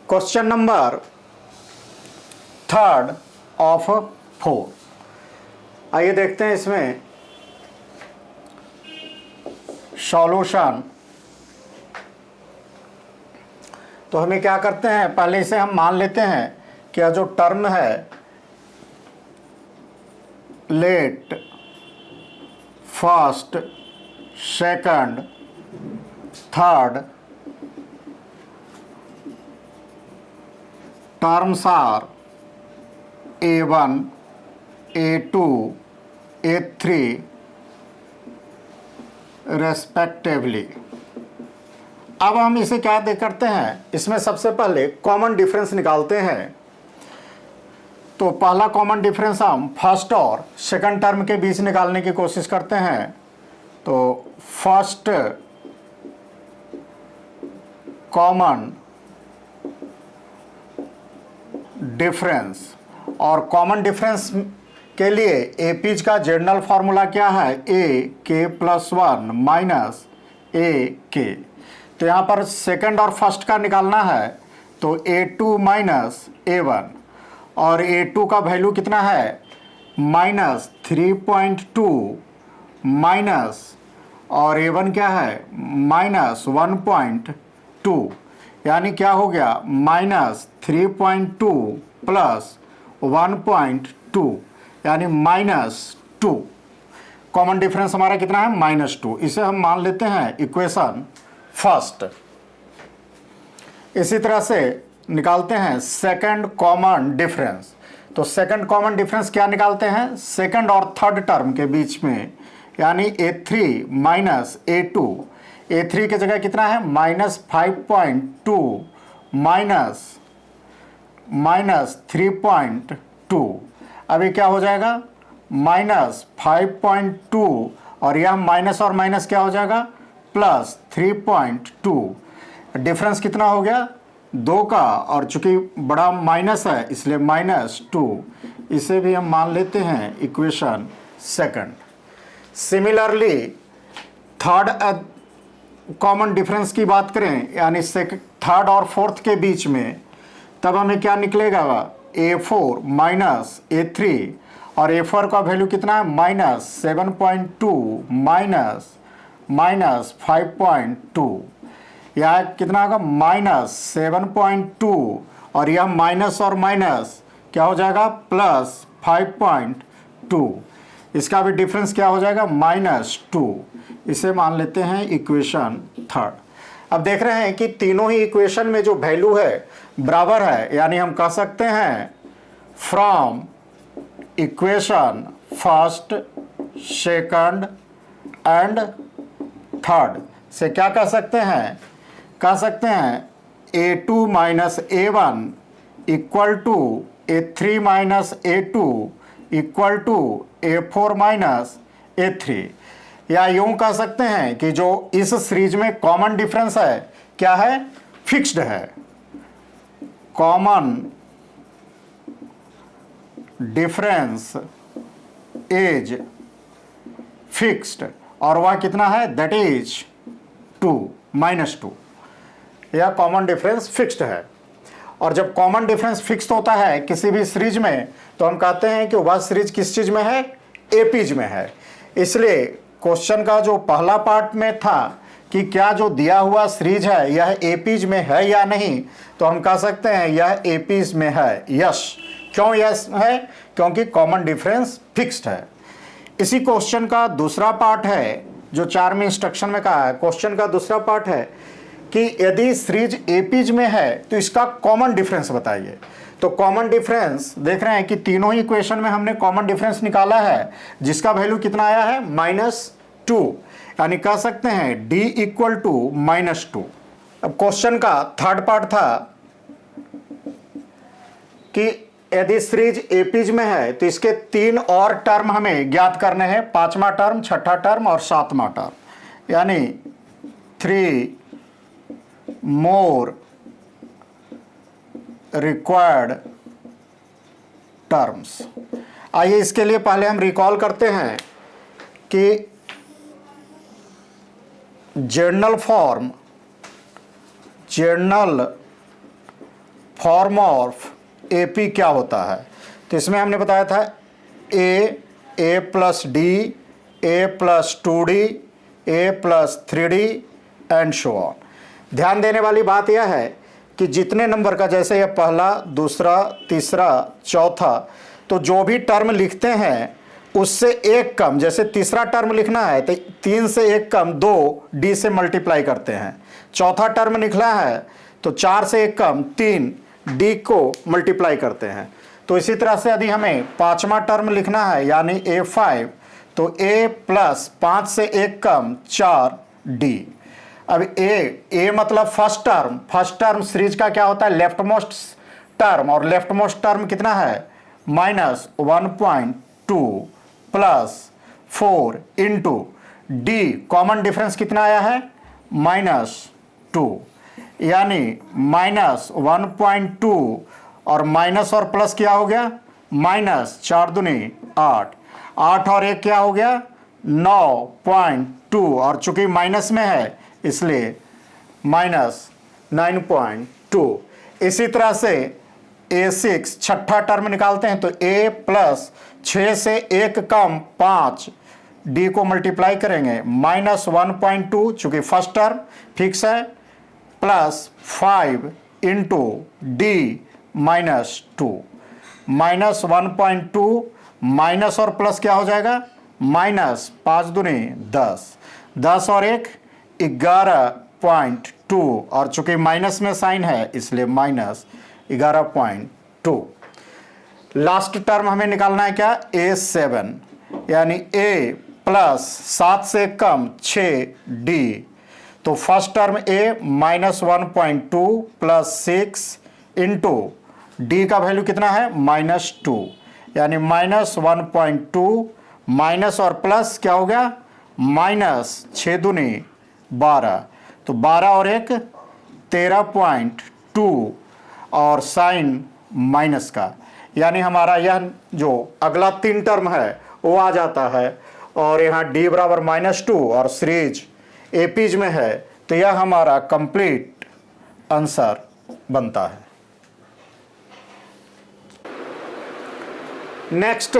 Question number 3 of 4। आइए देखते हैं इसमें सॉल्यूशन। तो हमें क्या करते हैं, पहले इसे हम मान लेते हैं कि यह जो टर्म है let first second third terms are A1 A2 A3 respectively. अब हम इसे क्या करते हैं, इसमें सबसे पहले कॉमन डिफरेंस निकालते हैं। तो पहला कॉमन डिफरेंस हम फर्स्ट और सेकंड टर्म के बीच निकालने की कोशिश करते हैं। तो फर्स्ट कॉमन डिफरेंस, और कॉमन डिफरेंस के लिए एपीज का जनरल फार्मूला क्या है, ए के प्लस 1 माइनस ए के। तो यहाँ पर सेकंड और फर्स्ट का निकालना है, तो A2 माइनस A1, और A2 का वैल्यू कितना है माइनस 3.2 माइनस, और A1 क्या है माइनस 1.2, यानी क्या हो गया माइनस 3.2 प्लस 1.2 यानी -2। कॉमन डिफरेंस हमारा कितना है -2। इसे हम मान लेते हैं इक्वेशन फर्स्ट। इसी तरह से निकालते हैं सेकंड कॉमन डिफरेंस। तो सेकंड कॉमन डिफरेंस क्या निकालते हैं, सेकंड और थर्ड टर्म के बीच में, यानी A3 माइनस A2। A3 की जगह कितना है -5.2 माइनस 3.2। अभी क्या हो जाएगा -5.2, और यह माइनस और माइनस क्या हो जाएगा प्लस 3.2। डिफरेंस कितना हो गया 2 का, और चूंकि बड़ा माइनस है इसलिए -2। इसे भी हम मान लेते हैं equation second. Similarly third common difference की बात करें, यानी थर्ड और फोर्थ के बीच में, तब हमें क्या निकलेगा A4 माइनस A3, और A4 का वैल्यू कितना है -7.2 माइनस 5.2, यह कितना होगा -7.2, और यह माइनस और माइनस क्या हो जाएगा +5.2। इसका भी डिफरेंस क्या हो जाएगा -2। इसे मान लेते हैं इक्वेशन थर्ड। अब देख रहे हैं कि तीनों ही इक्वेशन में जो वैल्यू है बराबर है, यानी हम कह सकते हैं from equation first second and third से क्या कह सकते हैं, कह सकते हैं A2 minus A1 equal to A3 minus A2 equal to A4 minus A3। या यूं कह सकते हैं कि जो इस सीरीज में कॉमन डिफरेंस है क्या है, फिक्स्ड है। कॉमन डिफरेंस इज फिक्स्ड, और वह कितना है दैट इज 2 -2। यह कॉमन डिफरेंस फिक्स्ड है। और जब कॉमन डिफरेंस फिक्स्ड होता है किसी भी सीरीज में, तो हम कहते हैं कि वह सीरीज किस चीज में है, एपीज में है। इसलिए क्वेश्चन का जो पहला पार्ट में था कि क्या जो दिया हुआ सीरीज है यह एपीज में है या नहीं, तो हम कह सकते हैं यह एपीज में है, यस। क्यों यस है, क्योंकि कॉमन डिफरेंस फिक्स्ड है। इसी क्वेश्चन का दूसरा पार्ट है जो 4 में इंस्ट्रक्शन में कहा है। क्वेश्चन का दूसरा पार्ट है कि यदि सीरीज एपीज में है तो इसका कॉमन डिफरेंस बताइए। तो कॉमन डिफरेंस देख रहे हैं कि तीनों ही इक्वेशन में हमने कॉमन डिफरेंस निकाला है, जिसका वैल्यू कितना आया है -2, यानी कह सकते हैं D इक्वल टू -2। अब क्वेश्चन का थर्ड पार्ट था कि यदि सीरीज एपीज में है तो इसके 3 और टर्म हमें ज्ञात करने हैं, 5वां टर्म, 6ठा टर्म और 7वां टर्म, यानी 3 मोर रिक्वायर्ड टर्म्स। आइए इसके लिए पहले हम रिकॉल करते हैं कि जनरल फॉर्म ऑफ AP क्या होता है। तो इसमें हमने बताया था A plus D, A plus 2D, A plus 3D and so on. ध्यान देने वाली बात यह है कि जितने नंबर का, जैसे यह पहला, दूसरा, तीसरा, चौथा, तो जो भी टर्म लिखते हैं उससे एक कम, जैसे तीसरा टर्म लिखना है तो 3 से एक कम 2 D से मल्टीप्लाई करते हैं। चौथा टर्म लिखना है तो 4 से एक कम 3 D को मल्टीप्लाई करते हैं। तो इसी तरह से यदि हमें पांचवा टर्म लिखना है यानी A5, तो A प्लस 5 से एक कम 4D। अब A मतलब फर्स्ट टर्म सीरीज का क्या होता है, लेफ्ट मोस्ट टर्म, और लेफ्ट मोस्ट टर्म कितना है -1.2 plus 4 into D, common difference कितना आया है -2, यानी -1.2 और माइनस और प्लस क्या हो गया -4 दूनी 8, 8 और 1 क्या हो गया 9.2, और चूंकि माइनस में है इसलिए -9.2। इसी तरह से A6 छठा टर्म निकालते हैं तो A प्लस 6 से एक कम 5 D को मल्टीप्लाई करेंगे -1.2, चूंकि फर्स्ट टर्म फिक्स है, प्लस 5 इंटू D -2, -1.2 माइनस और प्लस क्या हो जाएगा -5 दूनी 10, 10 और 1 11.2, और चूंकि माइनस में साइन है इसलिए -11.2। लास्ट टर्म हमें निकालना है क्या A7, यानी A प्लस 7 से कम 6D। तो first term A -1.2 plus 6 into D का वैल्यू कितना है -2, यानी -1.2 माइनस और प्लस क्या हो गया -6 दूनी 12, तो 12 और 1 13.2 और साइन माइनस का, यानी हमारा यह जो अगला 3 टर्म है वो आ जाता है, और यहाँ D बराबर -2 और सीरीज एपीज में है, तो यह हमारा कंप्लीट आंसर बनता है। नेक्स्ट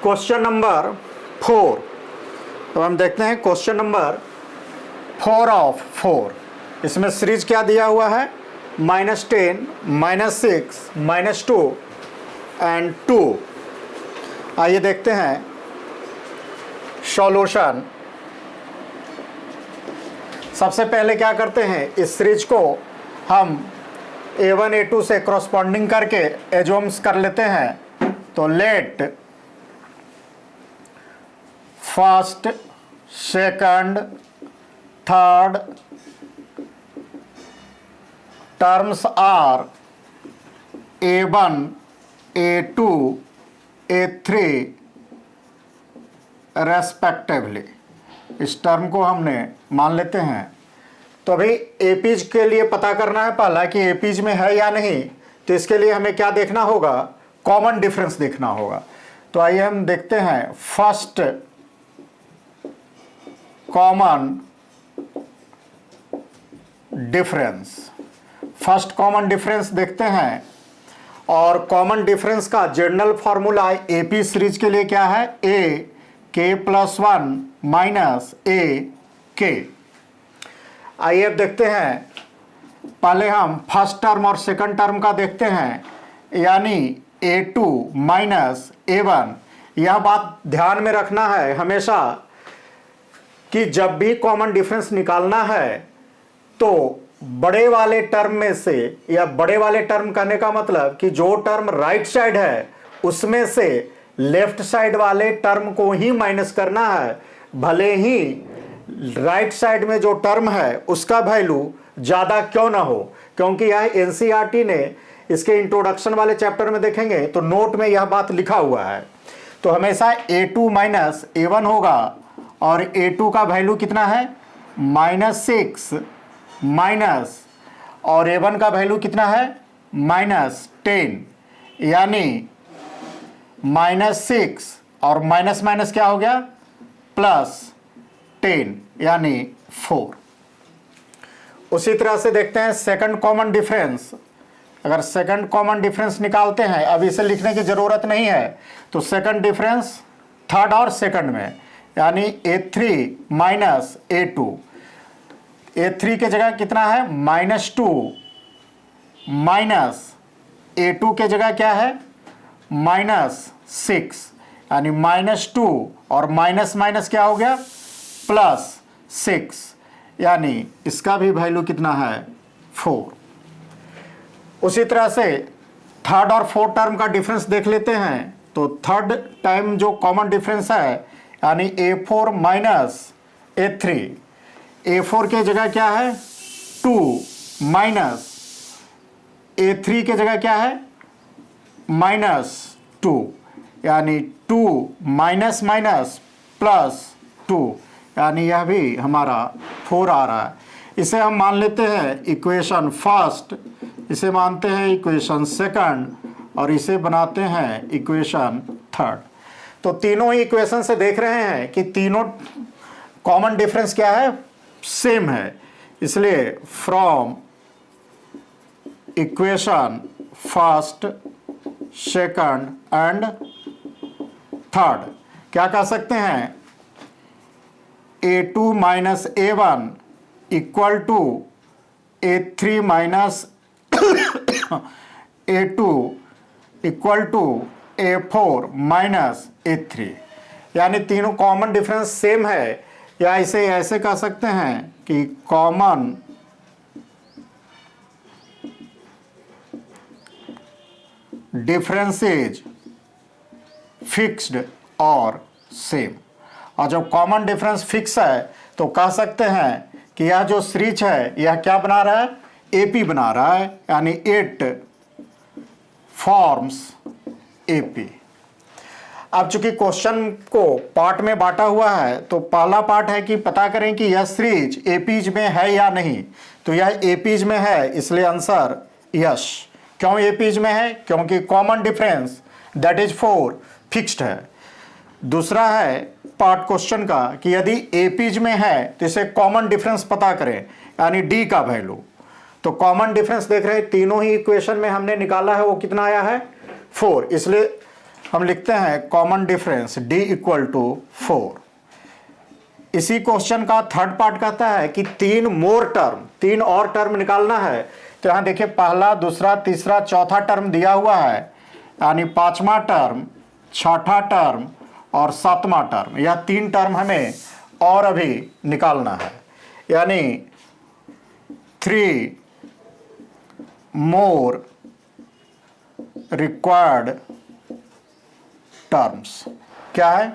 क्वेश्चन नंबर 4, तो हम देखते हैं क्वेश्चन नंबर 4 ऑफ 4। इसमें सीरीज क्या दिया हुआ है -10, -6, -2 एंड 2। आइए देखते हैं सॉल्यूशन। सबसे पहले क्या करते हैं, इस सीरीज को हम A1 A2 से करस्पॉन्डिंग करके एजोम्स कर लेते हैं। तो let first, second, third terms are A1 A2 A3 respectively. इस टर्म को हमने मान लेते हैं। तो अभी एपीज के लिए पता करना है पहला कि एपीज में है या नहीं, तो इसके लिए हमें क्या देखना होगा, कॉमन डिफरेंस देखना होगा। तो आइए हम देखते हैं first common difference. First common difference देखते हैं, और कॉमन डिफरेंस का जनरल फॉर्मूला एपी सीरीज के लिए क्या है, ए के प्लस 1 माइनस ए के। आइए अब देखते हैं, पहले हम फर्स्ट टर्म और सेकंड टर्म का देखते हैं, यानी A2 माइनस A1। यह बात ध्यान में रखना है हमेशा कि जब भी कॉमन डिफरेंस निकालना है तो बड़े वाले टर्म में से, या बड़े वाले टर्म कहने का मतलब कि जो टर्म राइट साइड है उसमें से लेफ्ट साइड वाले टर्म को ही माइनस करना है, भले ही राइट साइड में जो टर्म है उसका वैल्यू ज़्यादा क्यों ना हो। क्योंकि यह एनसीईआरटी ने इसके इंट्रोडक्शन वाले चैप्टर में देखेंगे तो नोट में यह बात लिखा हुआ है। तो हमेशा A2 माइनस A1 होगा, और A2 का वैल्यू कितना है -6 माइनस, और A1 का वैल्यू कितना है -10, यानी -6 और माइनस माइनस क्या हो गया +10, यानी 4। उसी तरह से देखते हैं सेकंड कॉमन डिफरेंस। अगर सेकंड कॉमन डिफरेंस निकालते हैं, अब इसे लिखने की ज़रूरत नहीं है, तो सेकंड डिफरेंस थर्ड और सेकंड में, यानी A3 माइनस A2, A3 के जगह कितना है -2 माइनस A2 के जगह क्या है -6, यानी -2 और माइनस माइनस क्या हो गया +6, यानी इसका भी वैल्यू कितना है 4। उसी तरह से थर्ड और फोर्थ टर्म का डिफरेंस देख लेते हैं। तो थर्ड टाइम जो कॉमन डिफरेंस है, यानी A4 माइनस A3, A4 के जगह क्या है 2 माइनस A3 के जगह क्या है -2, यानी 2 माइनस माइनस +2, यानी यह भी हमारा 4 आ रहा है। इसे हम मान लेते हैं इक्वेशन फर्स्ट, इसे मानते हैं इक्वेशन सेकंड, और इसे बनाते हैं इक्वेशन थर्ड। तो तीनों ही इक्वेशन से देख रहे हैं कि तीनों कॉमन डिफरेंस क्या है, सेम है। इसलिए from equation first, second and third क्या कह सकते हैं, A2 minus A1 equal to A3 minus A2 equal to A4 minus A3, यानी तीनों कॉमन डिफरेंस सेम है। या इसे ऐसे कह सकते हैं कि कॉमन डिफरेंसेज फिक्स्ड और सेम। और जब कॉमन डिफरेंस फिक्स है तो कह सकते हैं कि यह जो सीरीज है यह क्या बना रहा है, AP बना रहा है, यानी इट फॉर्म्स AP। अब चूंकि क्वेश्चन को पार्ट में बांटा हुआ है, तो पहला पार्ट है कि पता करें कि यह सीरीज APs में है या नहीं। तो यह APs में है, इसलिए आंसर यस। क्यों APs में है, क्योंकि common difference that is 4 fixed है। दूसरा है पार्ट क्वेश्चन का कि यदि APs में है तो इसे कॉमन डिफरेंस पता करें, यानी D का वैल्यू। तो कॉमन डिफरेंस देख रहे हैं, तीनों ही इक्वेशन में हमने निकाला है, वो कितना आया है 4, इसलिए हम लिखते हैं common difference D equal to 4। इसी क्वेश्चन का थर्ड पार्ट कहता है कि 3 और टर्म निकालना है। तो यहाँ देखिए पहला, दूसरा, तीसरा, चौथा टर्म दिया हुआ है, यानी पांचवा टर्म, छठा टर्म और सातवां टर्म, यह 3 टर्म हमें और अभी निकालना है, यानी 3 मोर रिक्वायर्ड टर्म्स। क्या है,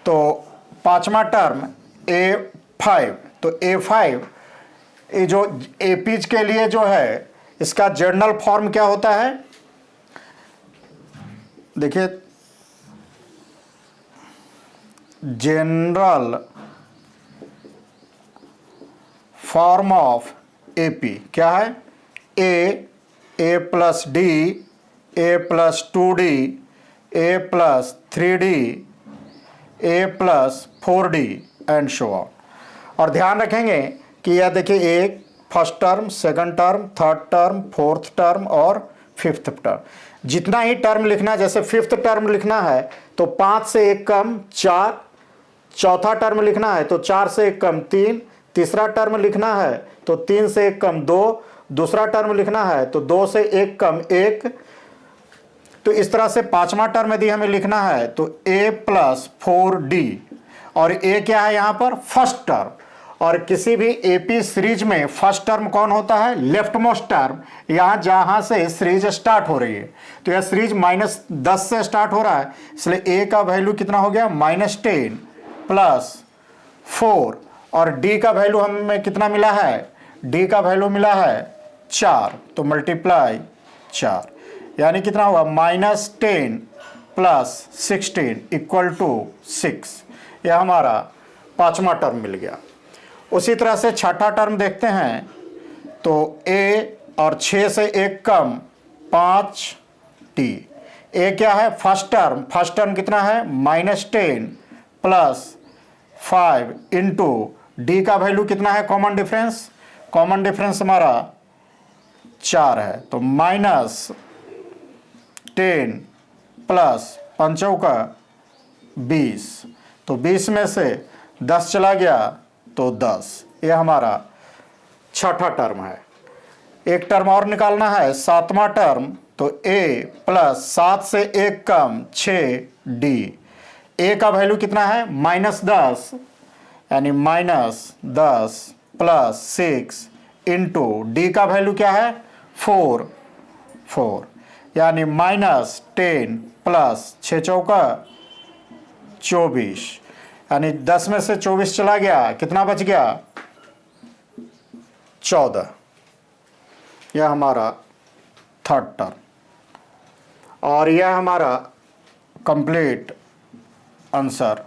तो पांचवा टर्म A5, तो A5 ये जो APs के लिए जो है इसका जनरल फॉर्म क्या होता है, देखिए जनरल फॉर्म ऑफ AP क्या है, A plus D, A plus 2D, A plus 3D, A plus 4D and so on. और ध्यान रखेंगे कि यह देखिए एक first term, second term, third term, fourth term और फिफ्थ टर्म, जितना ही टर्म लिखना है, जैसे फिफ्थ टर्म लिखना है तो 5 से 1 कम 4, चौथा टर्म लिखना है तो 4 से 1 कम 3, तीसरा टर्म लिखना है तो 3 से 1 कम 2, दूसरा टर्म लिखना है तो 2 से 1 कम 1। तो इस तरह से पांचवा टर्म यदि हमें लिखना है तो A प्लस 4D, और A क्या है यहाँ पर फर्स्ट टर्म। और किसी भी AP सीरीज में फर्स्ट टर्म कौन होता है, लेफ्ट मोस्ट टर्म, यहाँ जहाँ से सीरीज स्टार्ट हो रही है। तो यह सीरीज -10 से स्टार्ट हो रहा है, इसलिए A का वैल्यू कितना हो गया -10 प्लस 4, और D का वैल्यू हमें कितना मिला है, D का वैल्यू मिला है 4, तो मल्टीप्लाई 4, यानी कितना हुआ -10 प्लस 16 इक्वल टू 6। यह हमारा पांचवा टर्म मिल गया। उसी तरह से छठा टर्म देखते हैं, तो A और 6 से 1 कम 5D। A क्या है फर्स्ट टर्म कितना है -10 प्लस 5 इंटू D का वैल्यू कितना है, कॉमन डिफरेंस हमारा 4 है, तो -10 प्लस 5 20, तो 20 में से 10 चला गया तो 10। ये हमारा छठा टर्म है। एक टर्म और निकालना है, सातवां टर्म, तो a प्लस 7 से 1 कम 6d। a का वैल्यू कितना है -10, यानी -10 प्लस 6 इंटू डी का वैल्यू क्या है 4, यानी -10 प्लस 6 चौका 24, यानी 10 में से 24 चला गया, कितना बच गया 14। यह हमारा थर्ड टर्म और यह हमारा कंप्लीट आंसर